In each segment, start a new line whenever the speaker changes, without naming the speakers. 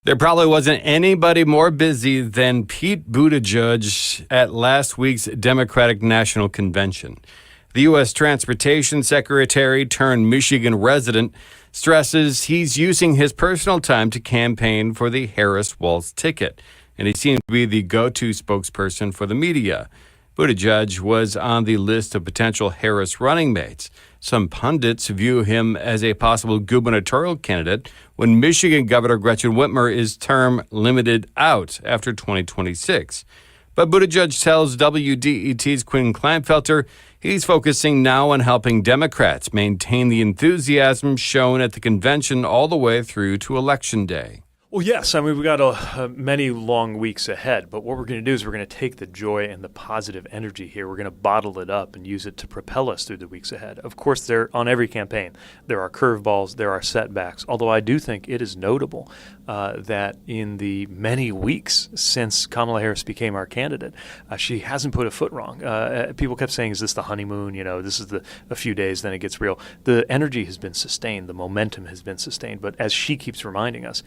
There probably wasn't anybody more busy than Pete Buttigieg at last week's Democratic National Convention. The U.S. Transportation Secretary turned Michigan resident stresses he's using his personal time to campaign for the Harris-Walz ticket, and he seems to be the go-to spokesperson for the media. Buttigieg was on the list of potential Harris running mates. Some pundits view him as a possible gubernatorial candidate when Michigan Governor Gretchen Whitmer is term limited out after 2026. But Buttigieg tells WDET's Quinn Kleinfelter he's focusing now on helping Democrats maintain the enthusiasm shown at the convention all the way through to Election Day.
Well, yes. I mean, we've got many long weeks ahead, but what we're going to do is we're going to take the joy and the positive energy here. We're going to bottle it up and use it to propel us through the weeks ahead. Of course, on every campaign, there are curveballs, there are setbacks, although I do think it is notable that in the many weeks since Kamala Harris became our candidate, she hasn't put a foot wrong. People kept saying, is this the honeymoon? You know, this is a few days, then it gets real. The energy has been sustained. The momentum has been sustained. But as she keeps reminding us,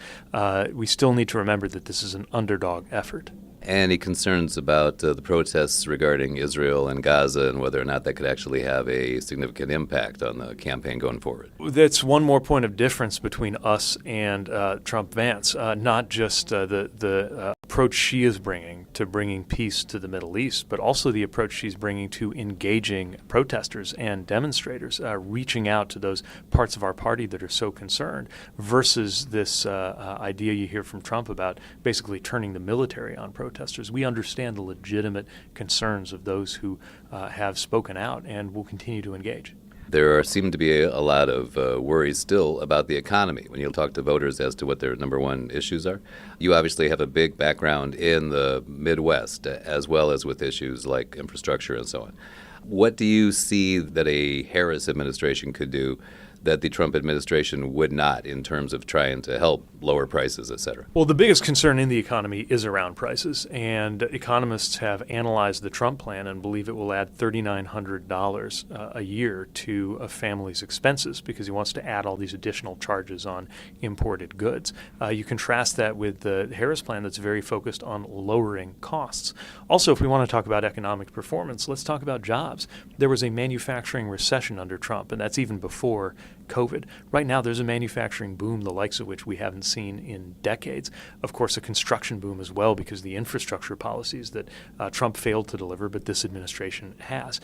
we still need to remember that this is an underdog effort.
Any concerns about the protests regarding Israel and Gaza and whether or not that could actually have a significant impact on the campaign going forward?
That's one more point of difference between us and Trump-Vance, not just the approach she is bringing to bringing peace to the Middle East, but also the approach she's bringing to engaging protesters and demonstrators, reaching out to those parts of our party that are so concerned, versus this idea you hear from Trump about basically turning the military on protesters. We understand the legitimate concerns of those who have spoken out and will continue to engage.
There seem to be a lot of worries still about the economy when you talk to voters as to what their number one issues are. You obviously have a big background in the Midwest as well as with issues like infrastructure and so on. What do you see that a Harris administration could do that the Trump administration would not in terms of trying to help lower prices, et cetera?
Well, the biggest concern in the economy is around prices, and economists have analyzed the Trump plan and believe it will add $3,900 a year to a family's expenses because he wants to add all these additional charges on imported goods. You contrast that with the Harris plan that's very focused on lowering costs. Also, if we want to talk about economic performance, let's talk about jobs. There was a manufacturing recession under Trump, and that's even before COVID. Right now, there's a manufacturing boom, the likes of which we haven't seen in decades. Of course, a construction boom as well because the infrastructure policies that Trump failed to deliver, but this administration has.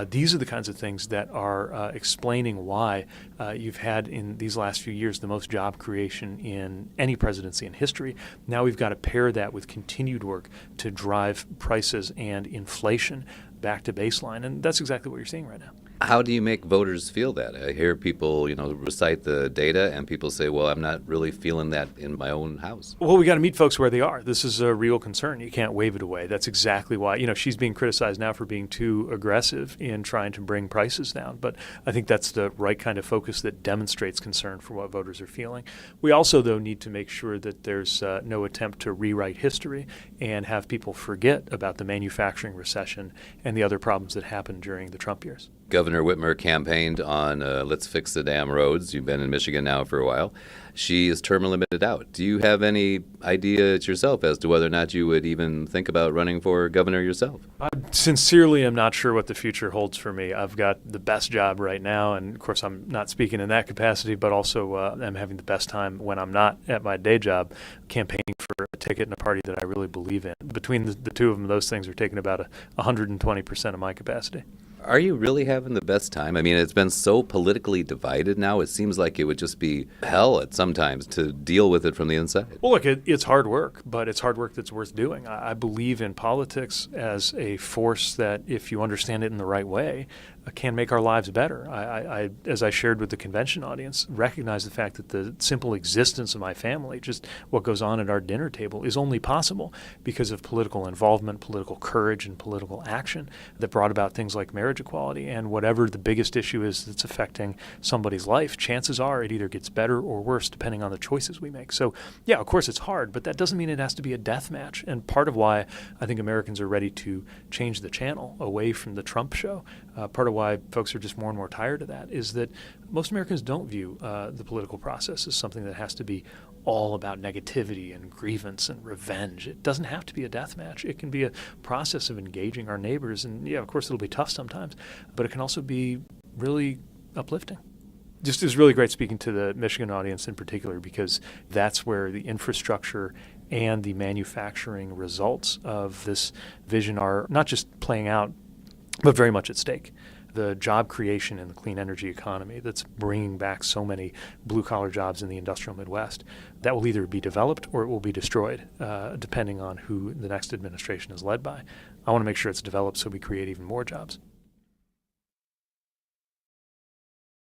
These are the kinds of things that are explaining why you've had in these last few years the most job creation in any presidency in history. Now we've got to pair that with continued work to drive prices and inflation back to baseline, and that's exactly what you're seeing right now.
How do you make voters feel that? I hear people, recite the data and people say, well, I'm not really feeling that in my own house.
Well, we got to meet folks where they are. This is a real concern. You can't wave it away. That's exactly why, she's being criticized now for being too aggressive in trying to bring prices down. But I think that's the right kind of focus that demonstrates concern for what voters are feeling. We also, though, need to make sure that there's no attempt to rewrite history and have people forget about the manufacturing recession and the other problems that happened during the Trump years.
Governor Whitmer campaigned on let's fix the damn roads. You've been in Michigan now for a while. She is term limited out. Do you have any idea yourself as to whether or not you would even think about running for governor yourself?
I sincerely am not sure what the future holds for me. I've got the best job right now, and of course I'm not speaking in that capacity, but also I'm having the best time when I'm not at my day job campaigning for a ticket in a party that I really believe in. Between the two of them, those things are taking about 120% of my capacity.
Are you really having the best time? I mean, it's been so politically divided now. It seems like it would just be hell at sometimes to deal with it from the inside.
Well, look, it's hard work, but it's hard work that's worth doing. I believe in politics as a force that, if you understand it in the right way, can make our lives better. I, as I shared with the convention audience, recognize the fact that the simple existence of my family, just what goes on at our dinner table, is only possible because of political involvement, political courage, and political action that brought about things like marriage equality. And whatever the biggest issue is that's affecting somebody's life, chances are it either gets better or worse depending on the choices we make. So, yeah, of course it's hard, but that doesn't mean it has to be a death match. And part of why I think Americans are ready to change the channel away from the Trump show, part of why folks are just more and more tired of that, is that most Americans don't view the political process as something that has to be all about negativity and grievance and revenge. It doesn't have to be a death match. It can be a process of engaging our neighbors. And yeah, of course, it'll be tough sometimes, but it can also be really uplifting. Just is really great speaking to the Michigan audience in particular, because that's where the infrastructure and the manufacturing results of this vision are not just playing out, but very much at stake. The job creation in the clean energy economy that's bringing back so many blue-collar jobs in the industrial Midwest, that will either be developed or it will be destroyed, depending on who the next administration is led by. I want to make sure it's developed so we create even more jobs.